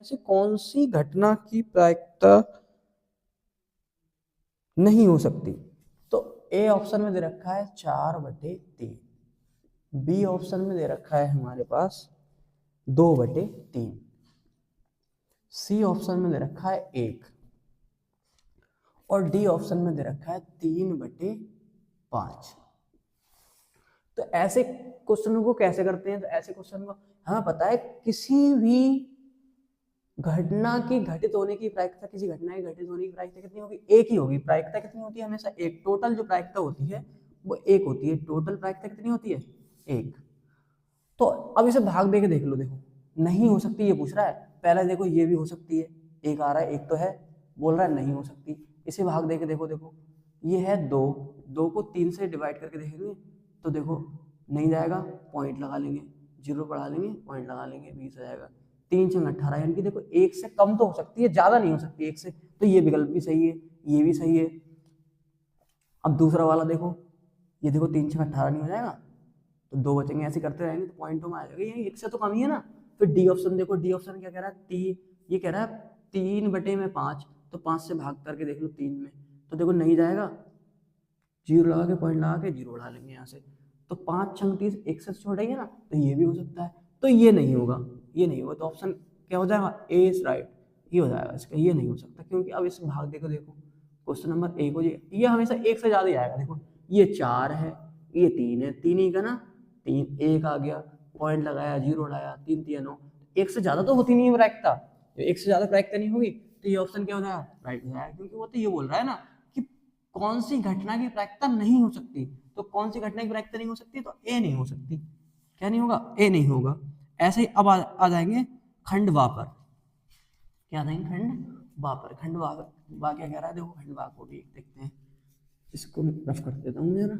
से कौन सी घटना की प्रायिकता नहीं हो सकती? तो ए ऑप्शन में दे रखा है 4/3, बी ऑप्शन में दे रखा है हमारे पास 2/3, सी ऑप्शन में दे रखा है 1 और डी ऑप्शन में दे रखा है 3/5। तो ऐसे क्वेश्चनों को कैसे करते हैं? तो ऐसे क्वेश्चन को हमें पता है किसी भी घटना की घटित होने की प्रायिकता, किसी घटना की घटित होने की प्रायिकता कितनी होगी? एक ही होगी। प्रायिकता कितनी होती है? हमेशा एक। टोटल जो प्रायिकता होती है वो एक होती है। टोटल प्रायिकता कितनी होती है? एक। तो अब इसे भाग दे के देख लो। देखो नहीं हो सकती ये पूछ रहा है। पहले देखो ये भी हो सकती है, एक आ रहा है, एक तो है, बोल रहा है नहीं हो सकती। इसे भाग दे के देखो, देखो ये है 2, 2 को 3 से डिवाइड करके देखेंगे तो देखो नहीं जाएगा, पॉइंट लगा लेंगे, 0 बढ़ा लेंगे, पॉइंट लगा लेंगे, 20 आ जाएगा। 3 × 18 यानी कि देखो 1 से कम तो हो सकती है, ज्यादा नहीं हो सकती 1 से। तो ये विकल्प भी सही है, ये भी सही है। अब दूसरा वाला देखो, ये देखो 3 × 18 नहीं हो जाएगा, तो 2 बचेंगे। ऐसे करते रहेंगे तो पॉइंटों में आ जाएगा, ये 1 से तो कम ही है ना। फिर डी ऑप्शन देखो, डी ऑप्शन क्या कह रहा है? ये कह रहा है 3/5, तो 5 से भाग करके देख लो 3 में, तो देखो नहीं जाएगा, 0 लगा के, पॉइंट लगा के 0 बढ़ा लेंगे यहाँ से। तो 5 × 30 1 से छोटा ही है ना, तो ये भी हो सकता है। तो ये नहीं होगा, ये नहीं होगा। तो ऑप्शन क्या हो जाएगा? ए इज राइट, ये हो जाएगा इसका। ये नहीं हो सकता क्योंकि अब इस भाग देखो, देखो क्वेश्चन नंबर 1 हो जाएगा, ये हमेशा 1 से ज्यादा ही आएगा। देखो ये 4 है, ये 3 है, 3 ही का ना, 3, 1 आ गया, पॉइंट लगाया, 0 लाया, 3 3 9, 1 से ज्यादा तो होती नहीं है प्रायिकता। 1 से ज्यादा प्रायिकता नहीं होगी, तो ये ऑप्शन क्या हो जाएगा? राइट हो जाएगा। क्योंकि वो तो ये बोल रहा है ना कि कौन सी घटना की प्रायिकता नहीं हो सकती। तो कौन सी घटना की प्रायिकता नहीं हो सकती? तो ए नहीं हो सकती। क्या नहीं होगा? ए नहीं होगा। ऐसे ही अब आ जाएंगे खंडवा पर। क्या आ जाएंगे? खंडवा पर। खंडवा क्या कह रहा है? देखो खंडवा को भी देखते हैं, इसको रफ कर देता हूँ जरा,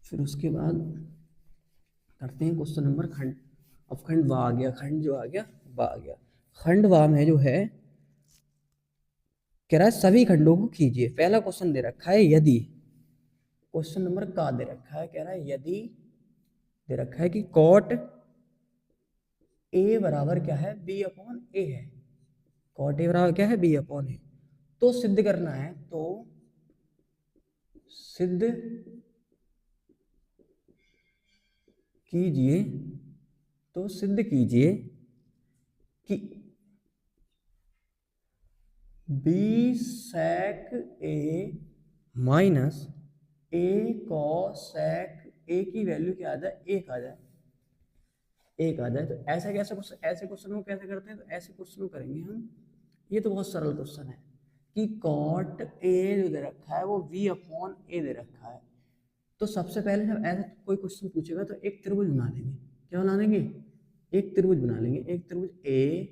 फिर उसके बाद करते हैं क्वेश्चन नंबर खंड। अब खंडवा आ गया, खंड जो आ गया वा आ गया। खंडवा में जो है कह रहा है सभी खंडों को कीजिए। पहला क्वेश्चन दे रखा है यदि, क्वेश्चन नंबर का दे रखा है, कह रहा है यदि दे रखा है कि कॉट ए बराबर क्या है? B/A है। कॉट ए बराबर क्या है? B/A। तो सिद्ध करना है, तो सिद्ध कीजिए, तो सिद्ध कीजिए कि B/sec A माइनस A/cos/A की वैल्यू क्या आ जाए? 1 आ जाए, 1 आ जाए। तो ऐसा कैसे क्वेश्चन, ऐसे क्वेश्चन को कैसे करते हैं? तो ऐसे क्वेश्चन को करेंगे हम, ये तो बहुत सरल क्वेश्चन है कि कॉट ए जो दे रखा है वो V/A दे रखा है। तो सबसे पहले जब ऐसा कोई क्वेश्चन पूछेगा तो एक त्रिभुज बना लेंगे। क्या बना लेंगे? एक त्रिभुज बना लेंगे। एक त्रिभुज ए,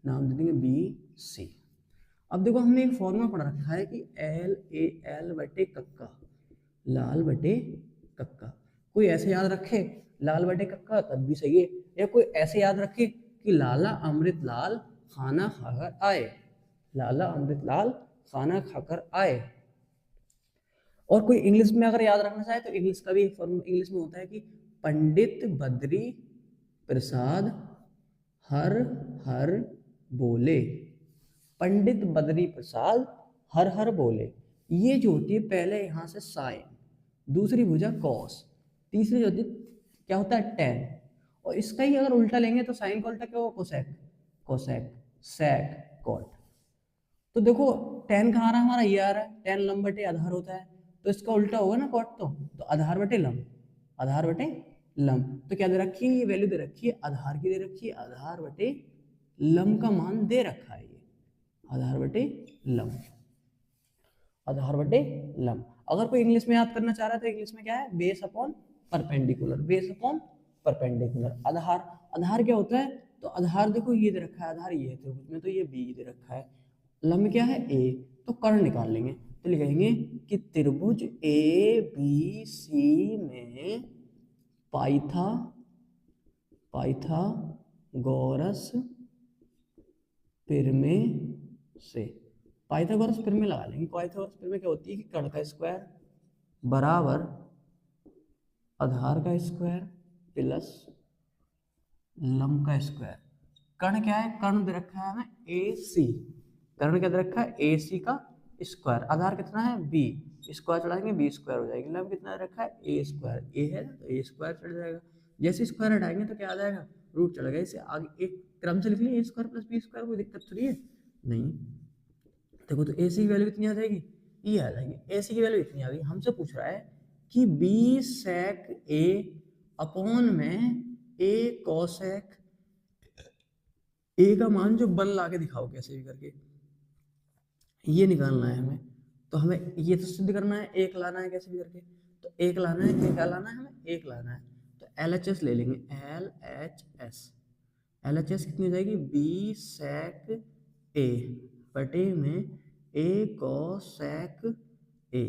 नाम दे देंगे BC। अब देखो हमने एक फॉर्मूला पढ़ रखा है कि LAL/कक्का, लाल बटे कक्का। कोई ऐसे याद रखे लाल बटे कक्का तब भी सही है, या कोई ऐसे याद रखे कि लाला अमृत लाल खाना खाकर आए, लाला अमृत लाल खाना खाकर आए। और कोई इंग्लिश में अगर याद रखना चाहे तो इंग्लिश का भी इंग्लिश में होता है कि पंडित बद्री प्रसाद हर हर बोले। पंडित बद्री प्रसाद हर हर बोले, ये जो होती है पहले यहाँ से साइन, दूसरी भुजा कॉस, तीसरी जो होती है क्या होता है? टेन। और इसका ही अगर उल्टा लेंगे तो साइन का उल्टा क्या होगा? कोसेक, कोसेक, सेक, कॉट। तो देखो टेन कहाँ आ रहा है हमारा? ये आ रहा है, टेन लंब बटे आधार होता है, तो इसका उल्टा होगा ना कॉट। तो आधार बटे लंब, आधार बटे लंब। तो क्या दे रखी है? ये वैल्यू दे रखी है आधार की, दे रखी है आधार बटे लंब का मान दे रखा है, ये आधार बटे लंब, आधार बटे लंब। अगर कोई इंग्लिश में याद करना चाह रहा है तो इंग्लिश में क्या है? Base upon perpendicular, base upon perpendicular. आधार, आधार क्या होता है? तो आधार देखो ये दे रखा है, आधार ये है त्रिभुज में, तो ये बी दे रखा है, लंब क्या है? ए, तो कर्ण निकाल लेंगे। तो लिखेंगे कि त्रिभुज ABC में पाइथा, पाइथागोरस प्रमेय से, पाइथागोरस प्रमेय लगा लेंगे। पाइथागोरस प्रमेय क्या होती है कि कर्ण का स्क्वायर बराबर आधार का स्क्वायर प्लस लंब का स्क्वायर। कर्ण क्या है, कर्ण दे रखा है हमें ए सी, कर्ण क्या दे रखा है ए सी का स्क्वायर, आधार कितना है बी, स्क्वायर चढ़ाएंगे बी स्क्वायर हो जाएगी, लंब कितना दे रखा है ए स्क्वायर, ए है तो ए स्क्वायर चढ़ जाएगा, जैसे स्क्वायर हटाएंगे तो क्या आ जाएगा रूट चढ़ गया, इसे आगे एक क्रम से लिख लिया ए स्क्वायर प्लस बी स्क्वायर, कोई दिक्कत थोड़ी है नहीं। देखो तो ए सी की वैल्यू कितनी आ जाएगी, ये आ जाएगी, ए सी की वैल्यू इतनी आ गई, हमसे पूछ रहा है कि बी सेक ए अपॉन में ए कॉसेक ए का मान जो बन ला के दिखाओ कैसे भी करके, ये निकालना है हमें, तो हमें ये तो सिद्ध करना है, एक लाना है कैसे भी करके, तो एक लाना है, क्या लाना है हमें एक लाना है, तो LHS ले लेंगे, LHS कितनी हो जाएगी बी सेक ए बटे में ए कॉसेक ए।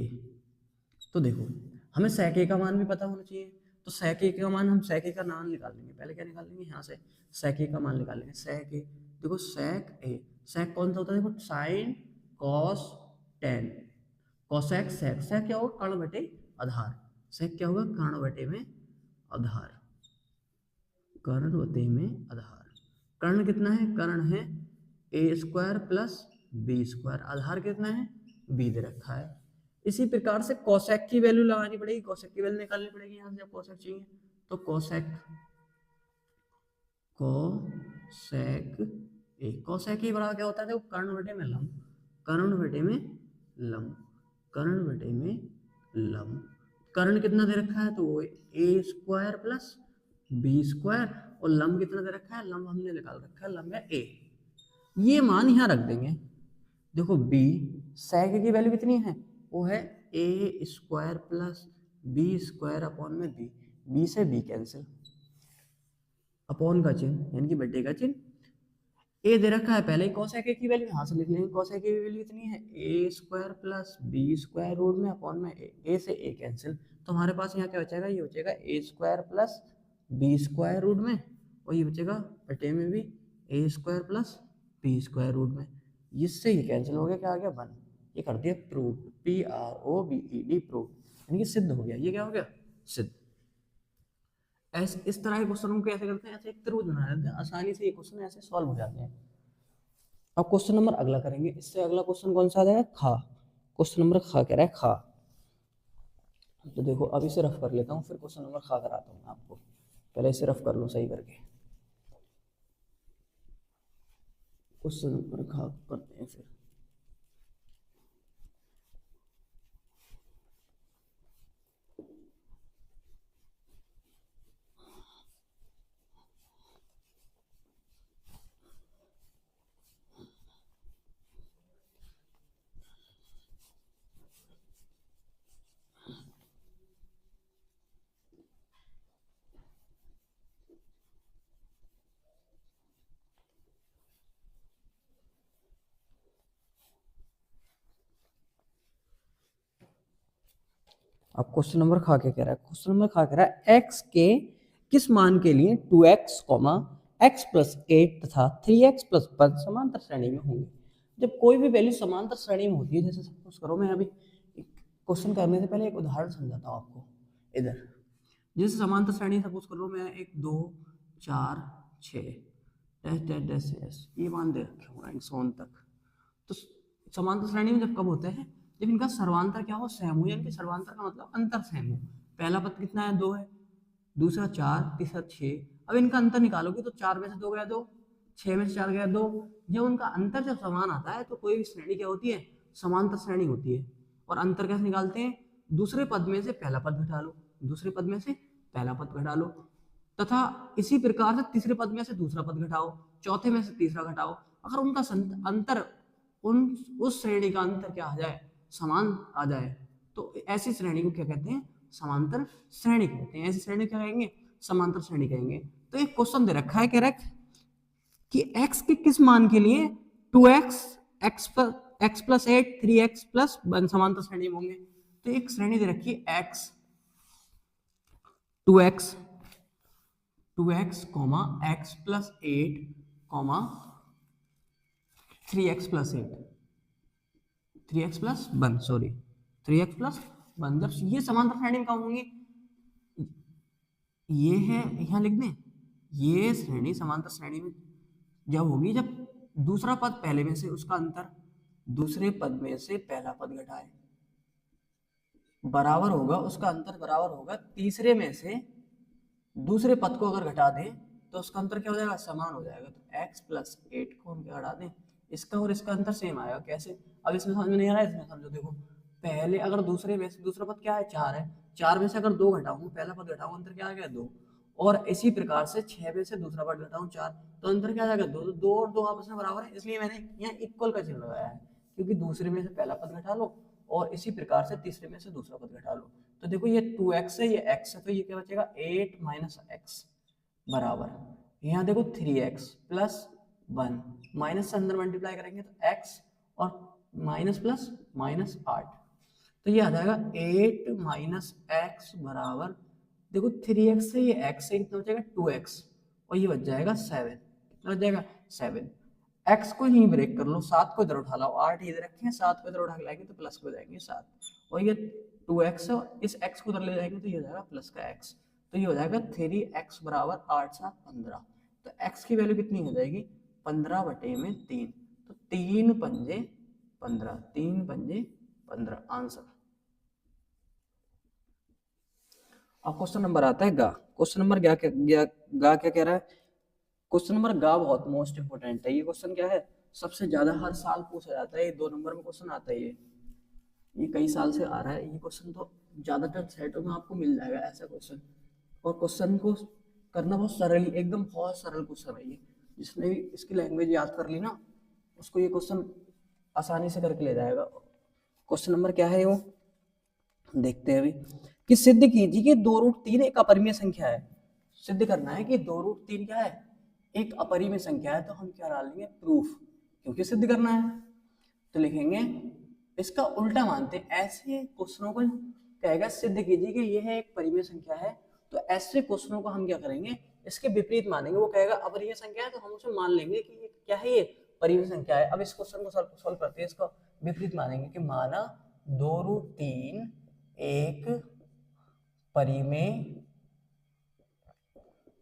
तो देखो हमें सेक ए का मान भी पता होना चाहिए, तो सेक ए का मान हम सेक ए का मान निकाल लेंगे, पहले क्या निकाल लेंगे यहाँ से सेक ए का मान निकाल लेंगे, सेक ए देखो सेक ए, सेक कौन सा होता है देखो sine cos tan, cosec sec, sec क्या होगा कर्ण बटे आधार, सेक क्या होगा कर्ण बटे में आधार, कर्ण बटे में आधार, कर्ण कितना है कर्ण है a square plus b square, आधार कितना है बी दे रखा है। इसी प्रकार से कोसेक की वैल्यू लगानी पड़ेगी, कोसेक की वैल्यू निकालनी पड़ेगी यहाँ से, जब कोसेक चाहिए तो कोसेक ए, कोसेक ए बराबर क्या होता है देखो कर्ण बटे में लंब, कर्ण बटे में लंब, कर्ण बटे में लंब, कर्ण कितना दे रखा है तो वो ए स्क्वायर प्लस बी स्क्वायर, और लंब कितना दे रखा है, लंब हमने निकाल रखा है लंब है ए, ये मान यहाँ रख देंगे। देखो बी सेक की वैल्यू कितनी है वो है a square plus b square upon में बी, बी से बी कैंसिल, अपॉन का चिन्ह यानी कि बटे का चिन्ह, ए दे रखा है पहले ही कोसेक ए की वैल्यू यहाँ से लिख लेंगे, कोसेक ए की वैल्यू कितनी है a square plus b square root में अपॉन में ए से ए कैंसिल, तो हमारे पास यहाँ क्या बचेगा, ये बचेगा a square plus b square root में, और ये बचेगा बटे में भी a square plus b square root में, इससे ये कैंसिल हो गया, क्या आ गया 1, ये कर दिया प्रूव, PROVED प्रूव, यानी कि सिद्ध हो गया, ये क्या हो गया सिद्ध। ऐसे इस तरह के क्वेश्चन को कैसे करते हैं, ऐसे एक त्रिभुज बना लेते हैं, आसानी से ये क्वेश्चन ऐसे सॉल्व हो जाते हैं। अब क्वेश्चन नंबर अगला करेंगे, इससे अगला क्वेश्चन कौन सा आ जाएगा खा, क्वेश्चन नंबर खा कह रहा है खा, तो देखो अब इसे रफ कर लेता हूँ फिर क्वेश्चन नंबर खा कराता हूँ आपको, पहले इसे रफ कर लो सही करके, क्वेश्चन नंबर खा करते हैं फिर। अब क्वेश्चन नंबर खा के कह रहा है, क्वेश्चन नंबर खा कह रहा है x के किस मान के लिए 2x, x प्लस 8 तथा 3x प्लस 1 समांतर श्रेणी में होंगे। जब कोई भी वैल्यू समांतर श्रेणी में होती है, जैसे सपोज करो मैं अभी क्वेश्चन करने से पहले एक उदाहरण समझाता हूँ आपको, इधर जैसे समांतर श्रेणी सपोज करो मैं 1 2 4 6 डैश ये मान दे रखे हो सोन तक, तो समांतर श्रेणी में जब कब होते हैं, जब इनका सर्वांतर क्या हो सैम हो, यानी कि सर्वांतर का मतलब अंतर सैम हो, पहला पद कितना है 2 है, दूसरा 4, तीसरा 6, अब इनका अंतर निकालोगे तो 4 में से 2 गया 2, 6 में से 4 गया 2, जब उनका अंतर जब समान आता है तो कोई भी श्रेणी क्या होती है समांतर श्रेणी होती है। और अंतर कैसे निकालते हैं, दूसरे पद में से पहला पद घटा लो, दूसरे पद में से पहला पद घटा लो, तथा इसी प्रकार से तीसरे पद में से दूसरा पद घटाओ, चौथे में से तीसरा घटाओ, अगर उनका अंतर उस श्रेणी का अंतर क्या आ जाए समान आ जाए तो ऐसी श्रेणी को क्या कहते हैं समांतर श्रेणी कहते हैं, ऐसी श्रेणी क्या कहेंगे समांतर श्रेणी कहेंगे। तो एक क्वेश्चन दे रखा है कह रहा है कि x के किस मान के लिए 2x, x plus 8, 3x plus 1 समांतर श्रेणी में होंगे। तो एक श्रेणी दे रखी है x 2x, x plus 8, 3x plus 8, 3x plus 1 sorry 3x plus 1, जब ये समांतर श्रेणी में कब होंगे, ये है यहाँ लिख दें, ये श्रेणी समांतर श्रेणी में जब होगी जब दूसरा पद पहले में से उसका अंतर दूसरे पद में से पहला पद घटाए, बराबर होगा उसका अंतर बराबर होगा तीसरे में से दूसरे पद को अगर घटा दें तो उसका अंतर क्या हो जाएगा, समान हो जाएगा। तो x प्लस 8 को हम क्या घटा दें, इसका और इसका अंतर सेम आएगा। कैसे, अब इसमें समझ में नहीं आ रहा है, इसमें समझो। देखो पहले अगर दूसरे में से दूसरा पद क्या है, 4 है, 4 में से अगर 2 घटाऊंगा, पहला पद घटाऊंगा, अंतर क्या आ गया, 2। और इसी प्रकार से 6 में से दूसरा पद घटाऊं 4, तो अंतर क्या आ जाएगा, 2। तो 2 और 2 आपस में बराबर है, इसलिए मैंने यहाँ इक्वल का चिन्ह लगाया है, क्योंकि दूसरे में से पहला पद घटा लो और इसी प्रकार से तीसरे में से दूसरा पद घटा लो। तो देखो ये 2x है, ये x है, तो ये क्या बचेगा, 8 माइनस एक्स बराबर, यहाँ देखो 3x प्लस 1, माइनस से अंदर मल्टीप्लाई करेंगे तो x और माइनस प्लस माइनस 8, तो ये आ जाएगा 8 माइनस एक्स बराबर, देखो 3x से ये x से कितना बचेगा 2x, और ये बच जाएगा 7, कितना बच जाएगा 7। x को यहीं ब्रेक कर लो, 7 को इधर उठा लो, 8 इधर रखे हैं, 7 को इधर उठा के लाएंगे तो प्लस को जाएंगे 7, और ये 2x है, इस x को उधर ले जाएंगे तो ये हो जाएगा प्लस का x, तो ये हो जाएगा 3x बराबर 8 7 15। तो x की वैल्यू कितनी हो जाएगी, 15/3, तो 3 पंजे 15, 3 पंजे 15 आंसर। अब क्वेश्चन नंबर आता है गा। क्वेश्चन नंबर गा क्या कह रहा है, क्वेश्चन नंबर गा बहुत मोस्ट इंपोर्टेंट है। ये क्वेश्चन क्या है, सबसे ज्यादा हर साल पूछा जाता है, ये 2 नंबर में क्वेश्चन आता है, ये कई साल से आ रहा है ये क्वेश्चन, तो ज्यादातर सेटों में आपको मिल जाएगा ऐसा क्वेश्चन। और क्वेश्चन को करना बहुत सरल, एकदम बहुत सरल क्वेश्चन है ये, जिसने भी इसकी लैंग्वेज याद कर ली ना उसको ये क्वेश्चन आसानी से करके ले जाएगा। क्वेश्चन नंबर क्या है वो देखते हैं अभी, कि सिद्ध कीजिए कि 2√3 एक अपरिमेय संख्या है। सिद्ध करना है कि 2√3 क्या है, एक अपरिमेय संख्या है, तो हम क्या डालेंगे, प्रूफ, क्योंकि सिद्ध करना है। तो लिखेंगे इसका उल्टा मानते हैं, ऐसे क्वेश्चनों को कहेगा सिद्ध कीजिए कि यह एक परिमेय संख्या है, तो ऐसे क्वेश्चनों को हम क्या करेंगे, इसके विपरीत मानेंगे। वो कहेगा अपरिमेय संख्या है तो हम उसे मान लेंगे कि ये क्या है, ये परिमेय संख्या है। अब इस क्वेश्चन को सॉल्व करते हैं, इसका विपरीत मानेंगे कि माना 2√3 एक परिमेय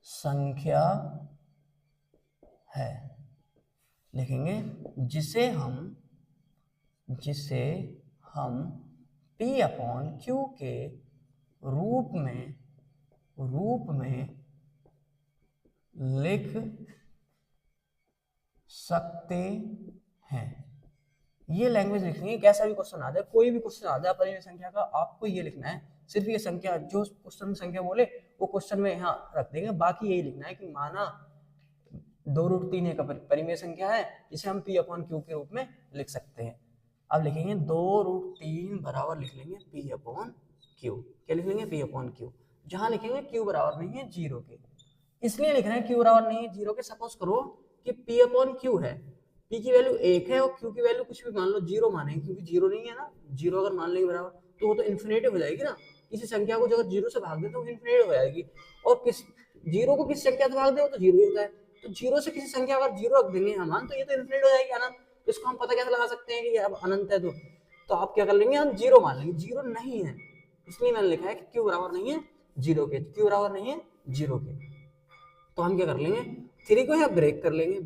संख्या है, लिखेंगे जिसे हम P/Q के रूप में लिख सकते हैं। ये लैंग्वेज लिखनी है, कैसा भी क्वेश्चन आ जाए, कोई भी क्वेश्चन आ जाए परिमेय संख्या का, आपको ये लिखना है, सिर्फ ये संख्या जो क्वेश्चन में संख्या बोले वो क्वेश्चन में यहाँ रख देंगे, बाकी यही लिखना है कि माना 2√3 एक परिमेय संख्या है जिसे हम P/Q के रूप में लिख सकते हैं। अब लिखेंगे 2√3 बराबर लिख लेंगे P/Q, क्या लिख लेंगे, P/Q, जहां लिखेंगे Q बराबर नहीं है 0 के, इसलिए लिख रहे हैं Q बराबर नहीं है 0 के। सपोज करो कि P/Q है, P की वैल्यू 1 है और Q की वैल्यू कुछ भी मान लो 0 मानेंगे, क्योंकि 0 नहीं है ना, 0 अगर मान लेंगे बराबर तो वो तो इन्फिनिटी हो जाएगी ना, किसी संख्या को अगर 0 से भाग दे तो इन्फिनिटी हो जाएगी, और किस 0 को किसी संख्या से भाग दे तो 0 ही होता है, तो 0 से किसी संख्या अगर 0 रख देंगे हम मान, तो ये तो इन्फिनिटी हो जाएगी, अनंत। तो इसको हम पता कैसे लगा सकते हैं कि ये अब अनंत है, तो आप क्या कर लेंगे, हम 0 मान लेंगे, 0 नहीं है, इसलिए मैंने लिखा है कि Q बराबर नहीं है 0 के, Q बराबर नहीं है 0 के। तो हम क्या कर लेंगे, 3 को यहाँ ब्रेक कर लेंगे,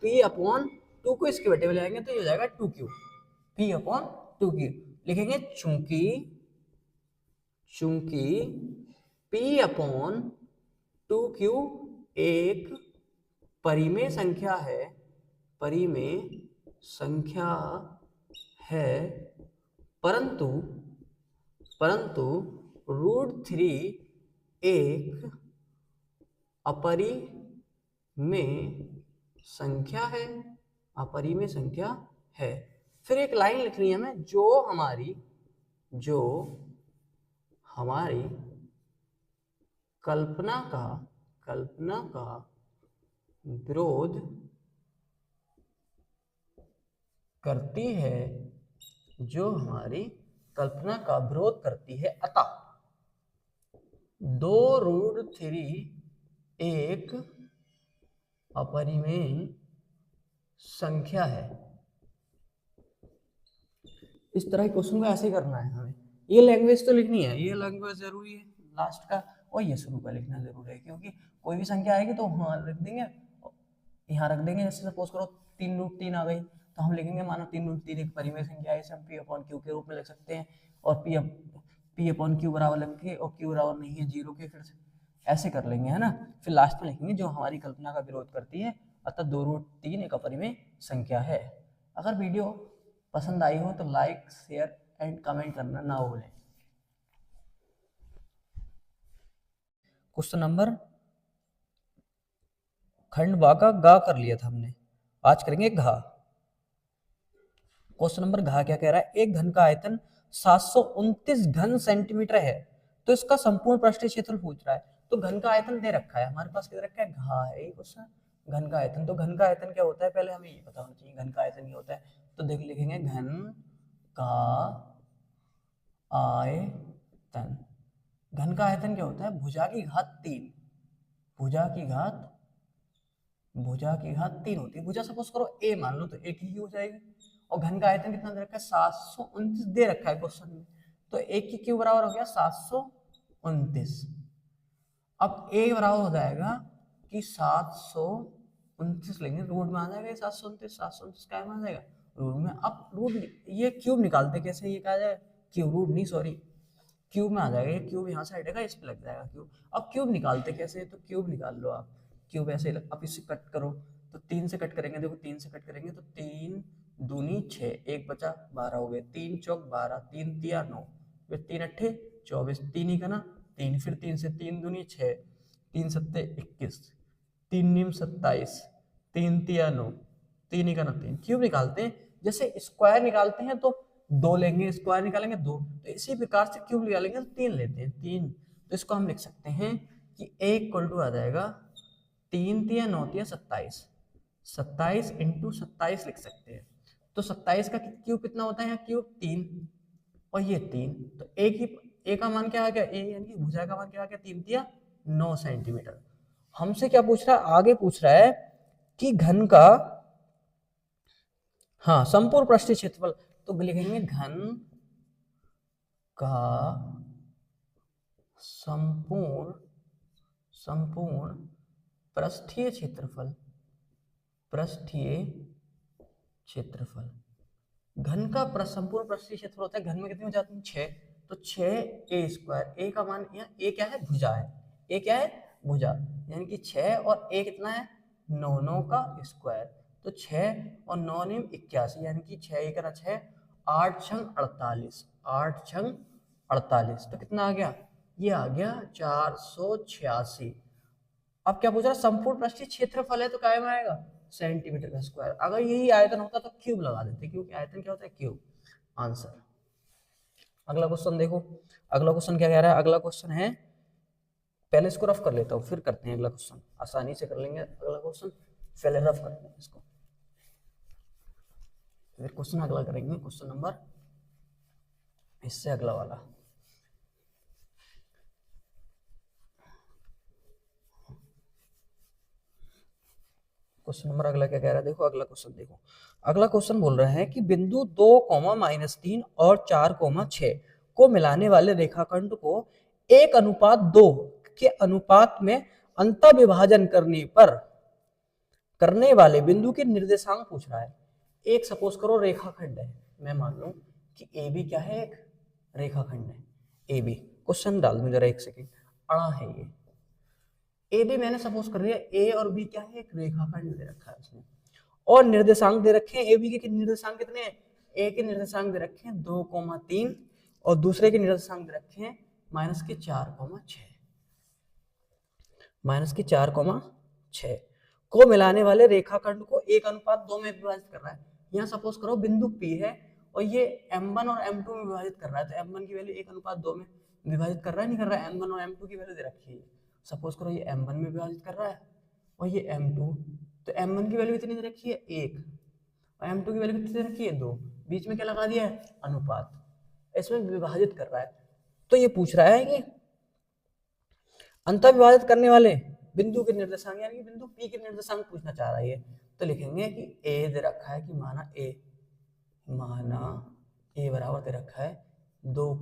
P/2 को इसके बटे में लाएंगे तो ये हो जाएगा 2Q, P/2Q लिखेंगे, चूंकि P/2Q एक परिमेय संख्या है, परंतु √3 एक अपरिमेय संख्या है। फिर एक लाइन लिखनी है हमें, जो हमारी कल्पना का विरोध करती है, अतः 2√3 एक अपरिमेय संख्या है। इस तरह के क्वेश्चन को ऐसे ही करना है हमें, ये लैंग्वेज तो लिखनी है, ये लैंग्वेज जरूरी है लास्ट का, और ये शुरू का लिखना जरूरी है, क्योंकि कोई भी संख्या आएगी तो हाँ लिख देंगे, यहाँ रख देंगे। जैसे सपोज करो 3√3 आ गई तो हम लिखेंगे मानो 3√3 एक परिमेय संख्या है, इसे हम P/Q के रूप में लिख सकते हैं। और P/Q बराबर लिखेंगे और Q बराबर नहीं है 0 के, फिर ऐसे कर लेंगे, है ना। फिर लास्ट में लिखेंगे जो हमारी कल्पना का विरोध करती है, अतः 2√3 एक अपरिमेय संख्या है। अगर वीडियो पसंद आई हो तो लाइक, शेयर एंड कमेंट करना ना भूलें। क्वेश्चन नंबर खंड बा का गा कर लिया था हमने, आज करेंगे घा। क्वेश्चन नंबर घा क्या कह रहा है, एक घन का आयतन 729 घन सेंटीमीटर है, तो इसका संपूर्ण पृष्ठीय क्षेत्रफल पूछ रहा है। तो घन का आयतन दे रखा है हमारे पास, किधर रखा है, घा है ये क्वेश्चन, घन का आयतन। तो घन का आयतन क्या होता है, पहले हमें ये पता होना चाहिए घन का आयतन क्या होता है। तो देख लिखेंगे घन का आयतन, घन का आयतन क्या होता है, भुजा की घात 3, भुजा की घात 3 होती है। भुजा सपोज करो a मान लो तो एक ही हो जाएगी। और घन का आयतन कितना दे रखा है, 729 दे रखा है क्वेश्चन में, तो एक की क्यू बराबर हो गया 729। अब a बराबर हो जाएगा कि 729 लेंगे, रूट में आ जाएगा 729 क्या में आ जाएगा, रूट में। अब रूट ये क्यूब निकालते कैसे, ये कहा जाए क्यूब, रूट नहीं सॉरी, क्यूब में आ जाएगा, ये क्यूब यहाँ से हटेगा, इस पे लग जाएगा क्यूब। अब क्यूब निकालते कैसे, तो क्यूब निकाल लो आप, क्यूब ऐसे, अब इससे कट करो तो 3 से कट करेंगे, देखो 3 से कट करेंगे तो 3 दूनी 6, एक बचा 12 हो गए, 3 चौक 12, 3 तिया 9, फिर 3 अट्ठे 24, 3 ही का ना 3, फिर 3 से 3 दूनी 6, 3 सत्ते 21, 3 नीम 27, 3 तिया 9, 3 ही का ना 3। क्यूब निकालते हैं, जैसे स्क्वायर निकालते हैं तो 2 लेंगे, स्क्वायर निकालेंगे 2, तो इसी प्रकार से क्यूब निकालेंगे तो 3 लेते हैं 3। तो इसको हम लिख सकते हैं कि a इक्वल टू आ जाएगा 3 तिया 9 तिया 27, 27 इंटू 27 लिख सकते हैं। तो 27 का क्यूब कितना होता है, क्यूब 3 और ये 3, तो ए का मान क्या आ गया, ए यानी कि भुजा का मान क्या आ गया, 3 तिया 9 सेंटीमीटर। हमसे क्या पूछ रहा है, आगे पूछ रहा है कि घन का, हाँ, संपूर्ण पृष्ठीय क्षेत्रफल। तो लिखेंगे घन का संपूर्ण पृष्ठीय क्षेत्रफल, पृष्ठीय क्षेत्रफल। घन का संपूर्ण पृष्ठीय क्षेत्रफल होता है, घन में कितने हो जाते हैं 6, तो 6a², a का मान, यहाँ a क्या है, भुजा है, a क्या है, भुजा, यानी कि 6 और a कितना है 9, 9 का स्क्वायर, तो 6 और 9 नीम 81, यानी कि 6 1 का 6, 8 छंग 48, 8 छंग 48, तो कितना आ गया, ये आ गया 486। अब क्या पूछ रहा है, संपूर्ण पृष्ठीय क्षेत्रफल है तो काय में आएगा, सेंटीमीटर का स्क्वायर। अगर यही आयतन होता तो क्यूब लगा देते, क्योंकि आयतन क्या होता है, क्यूब। आंसर। अगला क्वेश्चन देखो, अगला क्वेश्चन क्या कह रहा है, अगला क्वेश्चन है, पहले इसको रफ कर लेता हूँ फिर करते हैं अगला क्वेश्चन, आसानी से कर लेंगे अगला क्वेश्चन, पहले रफ करते हैं इसको, फिर क्वेश्चन अगला करेंगे, क्वेश्चन नंबर इससे अगला वाला। क्वेश्चन नंबर अगला क्या कह रहा है, देखो अगला क्वेश्चन देखो, अगला क्वेश्चन बोल रहा है कि बिंदु 2, और 4, 6 को मिलाने वाले रेखाखंड को 1:2 के अनुपात में अंतः विभाजन करने वाले बिंदु के निर्देशांक पूछ रहा है। एक सपोज करो रेखाखंड है, मैं मान लूं कि ए बी क्या है, एक रेखाखंड है ए बी। क्वेश्चन डाल दूं जरा एक सेकेंड, अड़ा है ये ए बी, मैंने सपोज कर लिया ए और बी क्या है, एक रेखाखंड दे रखा है उसने, और निर्देशांक दे रखे हैं ए बी के निर्देशांक कितने हैं, ए के निर्देशांक दे रखे हैं 2,3 और दूसरे के निर्देशांक दे रखे हैं -4,6, -4,6 को मिलाने वाले रेखाखंड को 1:2 में विभाजित कर रहा है। यहाँ सपोज करो बिंदु P है और ये M1 और M2 में विभाजित कर रहा है, तो M1 की वैल्यू 1:2 में विभाजित कर रहा है, नहीं कर रहा है, M1 और M2 की वैल्यू दे रखी है। सपोज करो ये M1 में विभाजित कर रहा है और ये M2, तो M1 की वैल्यू कितनी दे रखी है 1 और M2 की वैल्यू कितनी दे रखी है 2, बीच में क्या लगा दिया है, अनुपात, इसमें विभाजित कर रहा है। तो ये पूछ रहा है कि अंतः विभाजित करने वाले बिंदु के निर्देशांक, यानी कि बिंदु P के निर्देशांक पूछना चाह रहा है। तो लिखेंगे कि A दे रखा है कि माना A बराबर दे रखा है 2,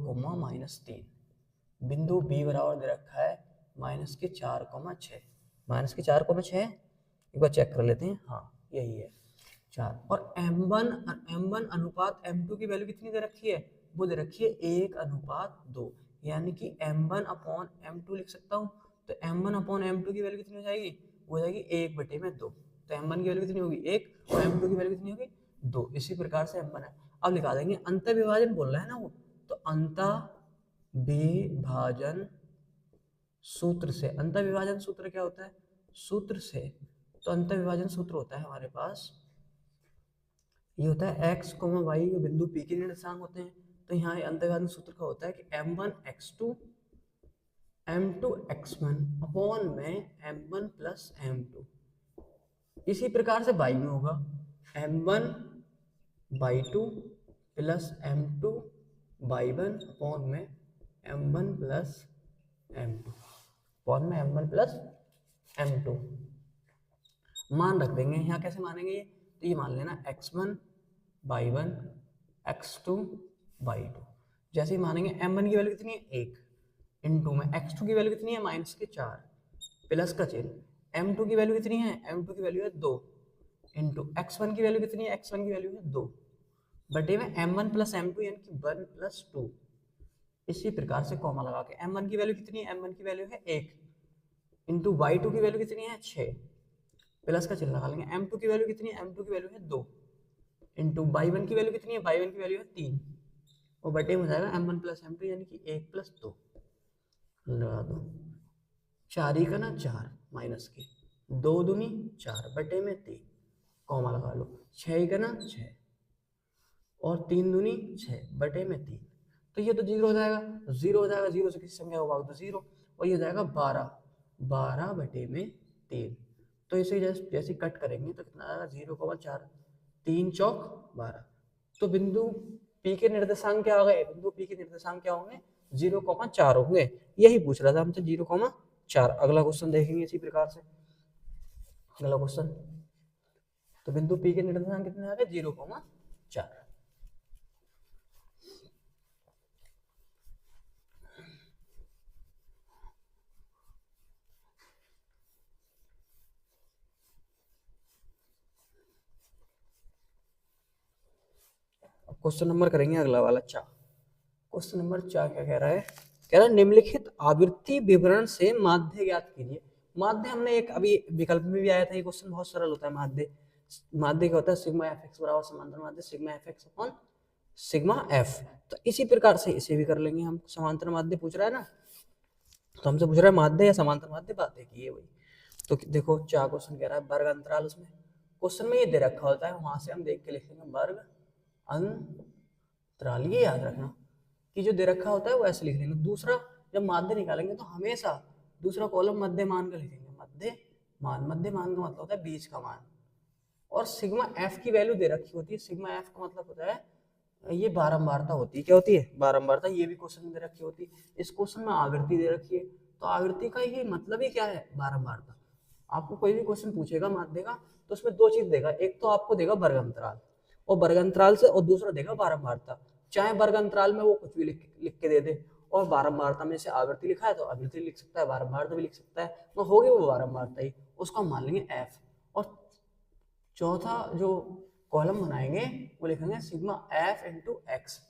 बिंदु B बराबर दे रखा है -4,6, -4,6 एक बार चेक कर लेते हैं, हाँ यही है 4। और m1 अनुपात m2 की वैल्यू कितनी दे रखी है, वो दे रखी है 1:2, यानी कि m1/m2 लिख सकता हूँ। तो m1/m2 की वैल्यू कितनी हो जाएगी, वो हो जाएगी 1/2। तो m1 की वैल्यू कितनी होगी 1 और m2 की वैल्यू कितनी होगी 2। इसी प्रकार से m1 है। अब लिखा देंगे अंत विभाजन बोल रहा है ना वो, तो अंत विभाजन सूत्र से, अंत विभाजन सूत्र क्या होता है, सूत्र से, तो अंत विभाजन सूत्र होता है हमारे पास, ये होता है x, y जो बिंदु P के निर्देशांक होते हैं। तो यहाँ अंत विभाजन सूत्र का होता है कि m1x2 m2x1 अपॉन में m1 प्लस m2। इसी प्रकार से y में होगा m1/2 प्लस m2/1 अपॉन में m1 प्लस m2 अपॉन में m1 प्लस m2। मान रख देंगे यहाँ, कैसे मानेंगे ये, तो ये मान लेना x1/1 x2/2। जैसे ही मानेंगे m1 की वैल्यू कितनी है 1, इनटू में x2 की वैल्यू कितनी है -4, प्लस का चिन्ह, m2 की वैल्यू कितनी है, m2 की वैल्यू है 2, इनटू x1 की वैल्यू कितनी है, x1 की वैल्यू है 2, बटे में m1 प्लस m2 यानी कि 1 प्लस 2। इसी प्रकार से कॉमा लगा के m1 की वैल्यू कितनी है, m1 की वैल्यू है 1, इंटू y2 की वैल्यू कितनी है 6, प्लस का चिन्ह लगा लेंगे, m2 की वैल्यू कितनी है, m2 की वैल्यू है 2, इंटू y1 की वैल्यू कितनी है, y1 की वैल्यू है 3, और बटे हो जाएगा m1 प्लस m2 यानी कि 1 प्लस 2 लगा दो, 4 का ना 4 माइनस के 2 दूनी 4 बटे में 3, कॉमा लगा लो, 6 का ना 6 और 3 दूनी 6 बटे में 3। तो ये तो 0 हो जाएगा, 0 हो जाएगा, 0 से किसी संख्या को भाग तो 0, और ये हो जाएगा 12 बटे में 3। तो इसे जैसे कट करेंगे तो कितना आएगा 0,4, 3 चौक 12। तो बिंदु P के निर्देशांक क्या आ गए, बिंदु P के निर्देशांक क्या होंगे 0,4 होंगे। यही पूछ रहा था हमसे 0,4। अगला क्वेश्चन देखेंगे इसी प्रकार से, अगला क्वेश्चन, तो बिंदु P के निर्देशांक कितने आ गए 0,4। क्वेश्चन नंबर करेंगे अगला वाला 4। क्वेश्चन नंबर 4 क्या कह रहा है, कह रहा है निम्नलिखित आवृत्ति विवरण से माध्य ज्ञात कीजिए। माध्य हमने एक अभी विकल्प में भी आया था, ये क्वेश्चन बहुत सरल होता है। माध्य क्या होता है, सिग्मा एफ एक्स बराबर समांतर माध्य sigma f x upon sigma F. तो इसी प्रकार से इसे भी कर लेंगे हम। समांतर माध्य पूछ रहा है ना, तो हमसे पूछ रहा है माध्य या समांतर माध्य, बात है कि ये वही। तो देखो 4 क्वेश्चन कह रहा है वर्ग अंतराल, उसमें क्वेश्चन में ये दे रखा होता है, वहां से हम देख के लिख लेंगे वर्ग अंतराल। ये याद रखना कि जो दे रखा होता है वो ऐसे लिख लेंगे। दूसरा जब माध्य निकालेंगे तो हमेशा दूसरा कॉलम मध्य मान का लिखेंगे, मध्य मान का मतलब होता है बीच का मान। और सिग्मा एफ की वैल्यू दे रखी होती है, सिग्मा एफ का मतलब होता है ये बारंबारता होती है। क्या होती है, बारंबारता। ये भी क्वेश्चन में दे रखी होती है। इस क्वेश्चन में आवृत्ति दे रखी है, तो आवृत्ति का ये मतलब ही क्या है, बारंबारता। आपको कोई भी क्वेश्चन पूछेगा माध्य का तो उसमें 2 चीज देगा, एक तो आपको देगा वर्ग अंतराल और वर्ग अंतराल से, और दूसरा देगा बारंबारता। चाहे वर्ग अंतराल में वो कुछ भी लिख के दे दे, और बारंबारता में से आवृत्ति लिखा है तो आवृत्ति लिख सकता है, बारंबारता भी लिख सकता है, वो होगी वो बारंबारता ही, उसको हम मान लेंगे एफ। और चौथा जो कॉलम बनाएंगे वो लिखेंगे sigma f into x,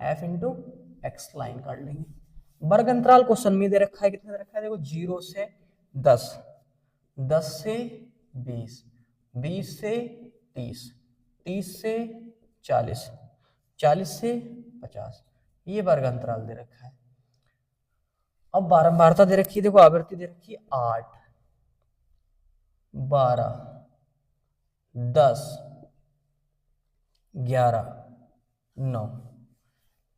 F into x line काट लेंगे। वर्ग अंतराल क्वेश्चन में दे रखा है, कितने दे रखा है देखो, 0 से 10, 10 से 20, 20 से 30, 30 से 40, 40 से 50, ये वर्ग अंतराल दे रखा है। अब बारंबारता दे रखी है, देखो आवृत्ति दे रखी है 8, 12, 10, 11, 9।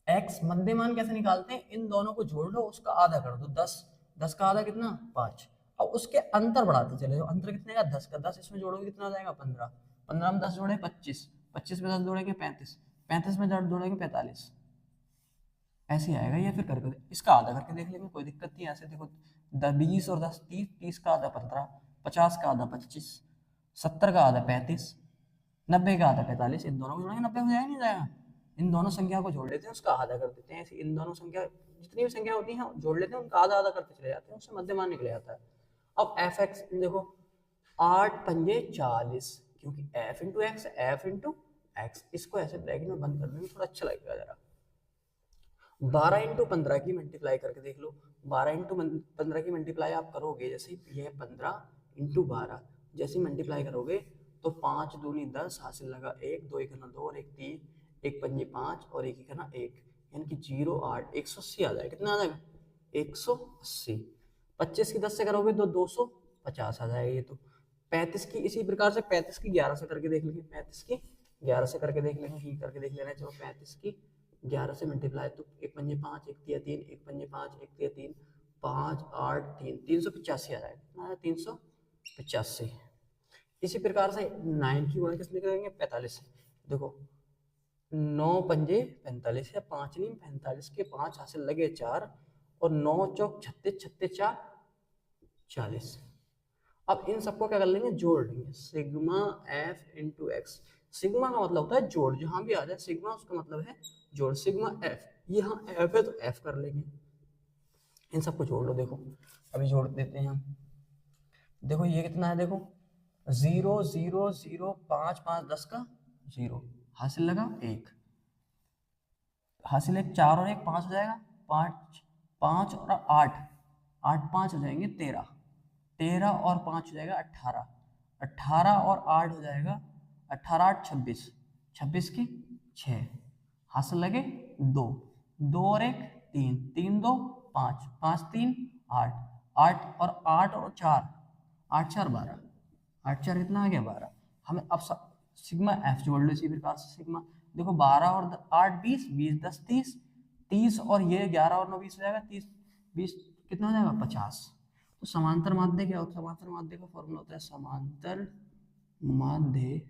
एक्स मध्य मान कैसे निकालते हैं, इन दोनों को जोड़ लो, उसका आधा कर दो, 10, 10 का आधा कितना 5। अब उसके अंतर बढ़ाते चले जाओ, अंतर कितने का 10 का, 10 इसमें जोड़ोगे कितना आ जाएगा 15, 15 में 10 जोड़े 25, 25 में 10 जोड़ेंगे 35, 35 में 10 जोड़ेंगे 45, ऐसे आएगा। या फिर करके इसका आधा करके देख लेंगे, कोई दिक्कत नहीं। ऐसे देखो 20 और 10 30, 30 का आधा 15, 50 का आधा 25, 70 का आधा 35, 90 का आधा 45, इन दोनों को जोड़ेंगे 90 हो जाएगा नहीं जाएगा। इन दोनों संख्या को जोड़ लेते हैं, उसका आधा कर देते हैं। ऐसे इन दोनों संख्या जितनी भी संख्या होती है जोड़ लेते हैं, उनका आधा आधा करते चले जाते हैं, उससे मध्य मान निकल जाता है। अब एफ एक्स देखो 8 पंजे 40, क्योंकि f into x, f into x, इसको ऐसे ब्रैकेट में बंद कर देंगे, थोड़ा अच्छा लगेगा जरा। 12 इंटू 15 की मल्टीप्लाई करके देख लो, 12 इंटू 15 की मल्टीप्लाई आप करोगे, जैसे ये 15 इंटू 12 जैसे मल्टीप्लाई करोगे तो 5 दूनी 10, हासिल लगा 1, 2 एक 2 और 1 3, 1 पंजे 5 और 1 1 यानी कि 0 8 180 आ जाएगा। कितना आ जाएगा? 180। 25 की 10 से करोगे तो 250 आ जाएगा ये तो। 35 की इसी प्रकार से 35 की 11 से करके देख लेंगे, 35 की 11 से करके देख लेंगे, ही करके देख लेना। चलो 35 की 11 से मल्टीप्लाई तो 1 पंजे 5, 1 तिया 3, 1 पंजे 5, 1 तिया 3, 5 8 3, 385 आ जाएगा। कितना? 385। इसी प्रकार से 9 की गुणा किसने करेंगे? 45 से। देखो 9 पंजे 45 है, 5 नहीं 45 के 5 हासिल लगे 4 और 9 चौक 36, 36 4 40। अब इन सबको क्या कर लेंगे? जोड़ लेंगे। Sigma f into x, sigma का मतलब होता है जोड़, जहां भी आ जाए सिग्मा उसका मतलब है जोड़। सिग्मा एफ, यहाँ एफ है तो एफ कर लेंगे, इन सबको जोड़ लो। देखो अभी जोड़ देते हैं हम। देखो ये कितना है? देखो 0 0 0 5 5 10 का 0, हासिल लगा 1, हासिल 1 4 और 1 5 हो जाएगा, 5 5 और 8 8 5 हो जाएंगे 13, 13 और 5 हो जाएगा 18, 18 और 8 हो जाएगा 18 8 26, 26 की 6, हासिल लगे 2, 2 और 1 3, 3 2 5, 5 3 8, 8 और 8 और 4, 8 4 12, 8 4 कितना आ गया? 12। हमें अब सिग्मा एफ जोड़ लो इसी प्रकार से। सिग्मा देखो 12 और 8 20, 20 10 30, 30 और ये 11 और 9 20 हो जाएगा, 30 20 कितना हो जाएगा? 50। तो समांतर माध्य क्या होता है? समांतर माध्य का फॉर्मूला होता है, समांतर माध्य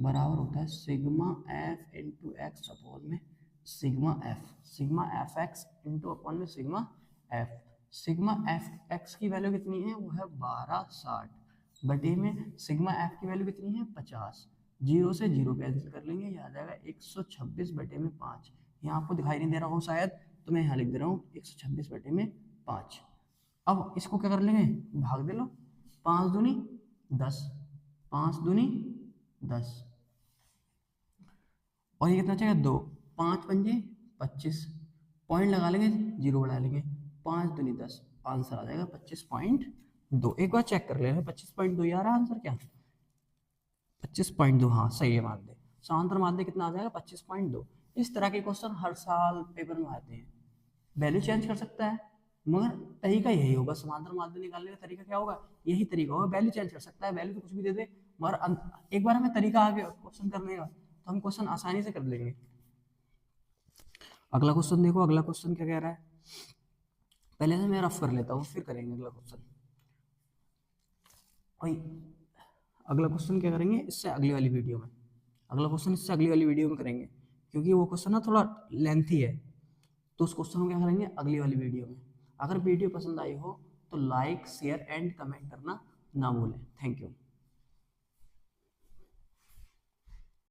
बराबर होता है sigma f into x upon में sigma f, sigma f x into upon में sigma f. Sigma f x की वैल्यू कितनी है? वो है 1260 बटे में सिग्मा एफ की वैल्यू कितनी है? 50। 0 से 0 कैंसिल कर लेंगे, ये आ जाएगा 126 बटे में 5। यहाँ आपको दिखाई नहीं दे रहा हो शायद, तो मैं यहाँ लिख दे रहा हूँ 126 बटे में 5। अब इसको क्या कर लेंगे? भाग दे लो, 5 दूनी 10, 5 दूनी 10 और ये कितना चाहिए? 2, 5 पंजे 25, पॉइंट लगा लेंगे, 0 बढ़ा लेंगे, 5 दूनी 10, आंसर आ जाएगा 25.2। एक बार चेक कर लेना 25.2 आ रहा आंसर क्या? 25.2, हाँ सही है माध्य। समांतर माध्य कितना आ जाएगा? 25.2। इस तरह के क्वेश्चन हर साल पेपर में आते हैं। वैल्यू चेंज कर सकता है मगर तरीका यही होगा, समांतर माध्य निकालने का तरीका क्या होगा? यही तरीका होगा। वैल्यू चेंज कर सकता है, वैल्यू तो कुछ भी दे दे, मगर एक बार हमें तरीका आ गया क्वेश्चन करने का तो हम क्वेश्चन आसानी से कर लेंगे। अगला क्वेश्चन देखो, अगला क्वेश्चन क्या कह रहा है? पहले से मैं रफ कर लेता हूँ फिर करेंगे अगला क्वेश्चन। भाई अगला क्वेश्चन क्या करेंगे इससे अगली वाली वीडियो में, अगला क्वेश्चन इससे अगली वाली वीडियो में करेंगे, क्योंकि वो क्वेश्चन ना थोड़ा लेंथी है, तो उस क्वेश्चन को क्या करेंगे अगली वाली वीडियो में। अगर वीडियो पसंद आई हो तो लाइक शेयर एंड कमेंट करना ना भूलें। Thank you.